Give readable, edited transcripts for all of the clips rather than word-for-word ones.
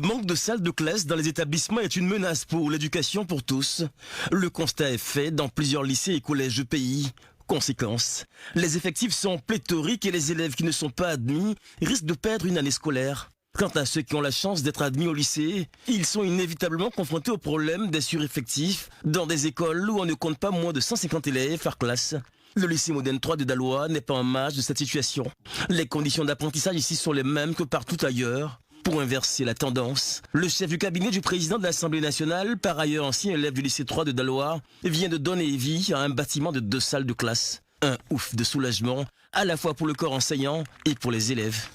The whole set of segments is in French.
Le manque de salles de classe dans les établissements est une menace pour l'éducation pour tous. Le constat est fait dans plusieurs lycées et collèges du pays. Conséquence, les effectifs sont pléthoriques et les élèves qui ne sont pas admis risquent de perdre une année scolaire. Quant à ceux qui ont la chance d'être admis au lycée, ils sont inévitablement confrontés au problème des sureffectifs dans des écoles où on ne compte pas moins de 150 élèves par classe. Le lycée moderne 3 de Daloa n'est pas en marge de cette situation. Les conditions d'apprentissage ici sont les mêmes que partout ailleurs. Pour inverser la tendance, le chef du cabinet du président de l'Assemblée nationale, par ailleurs ancien élève du lycée 3 de Daloa, vient de donner vie à un bâtiment de 2 salles de classe. Un ouf de soulagement, à la fois pour le corps enseignant et pour les élèves.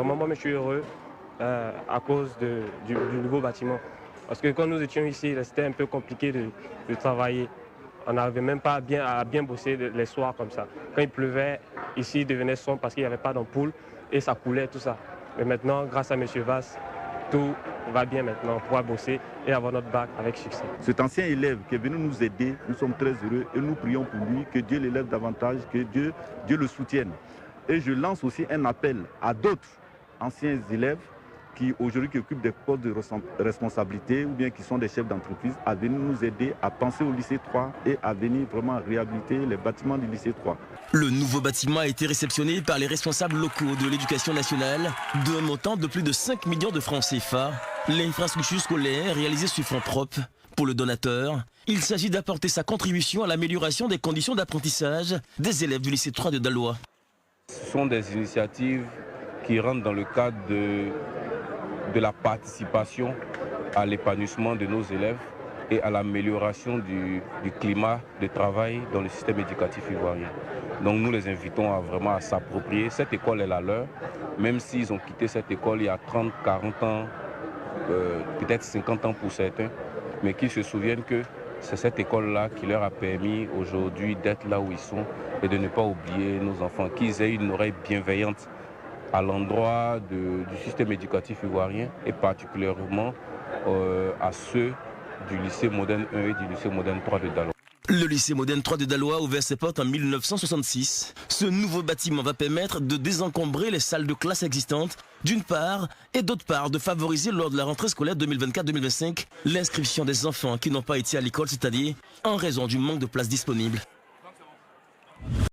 Moi, je suis heureux à cause du nouveau bâtiment. Parce que quand nous étions ici, c'était un peu compliqué de travailler. On n'arrivait même pas à bien bosser les soirs comme ça. Quand il pleuvait, ici, il devenait sombre parce qu'il n'y avait pas d'ampoule et ça coulait, tout ça. Mais maintenant, grâce à M. Vasse, tout va bien maintenant. On pourra bosser et avoir notre bac avec succès. Cet ancien élève qui est venu nous aider, nous sommes très heureux et nous prions pour lui, que Dieu l'élève davantage, que Dieu le soutienne. Et je lance aussi un appel à d'autres anciens élèves qui aujourd'hui occupent des postes de responsabilité ou bien qui sont des chefs d'entreprise à venir nous aider à penser au lycée 3 et à venir vraiment réhabiliter les bâtiments du lycée 3. Le nouveau bâtiment a été réceptionné par les responsables locaux de l'éducation nationale d'un montant de plus de 5 millions de francs CFA. L'infrastructure scolaire réalisée sur fonds propres. Pour le donateur, il s'agit d'apporter sa contribution à l'amélioration des conditions d'apprentissage des élèves du lycée 3 de Daloa. Ce sont des initiatives qui rentrent dans le cadre de la participation à l'épanouissement de nos élèves et à l'amélioration du climat de travail dans le système éducatif ivoirien. Donc nous les invitons à s'approprier. Cette école est la leur, même s'ils ont quitté cette école il y a 30, 40 ans, peut-être 50 ans pour certains, mais qu'ils se souviennent que c'est cette école-là qui leur a permis aujourd'hui d'être là où ils sont et de ne pas oublier nos enfants, qu'ils aient une oreille bienveillante à l'endroit du système éducatif ivoirien et particulièrement à ceux du lycée moderne 1 et du lycée moderne 3 de Daloa. Le lycée moderne 3 de Daloa a ouvert ses portes en 1966. Ce nouveau bâtiment va permettre de désencombrer les salles de classe existantes, d'une part, et d'autre part, de favoriser lors de la rentrée scolaire 2024-2025 l'inscription des enfants qui n'ont pas été à l'école cette année en raison du manque de places disponibles.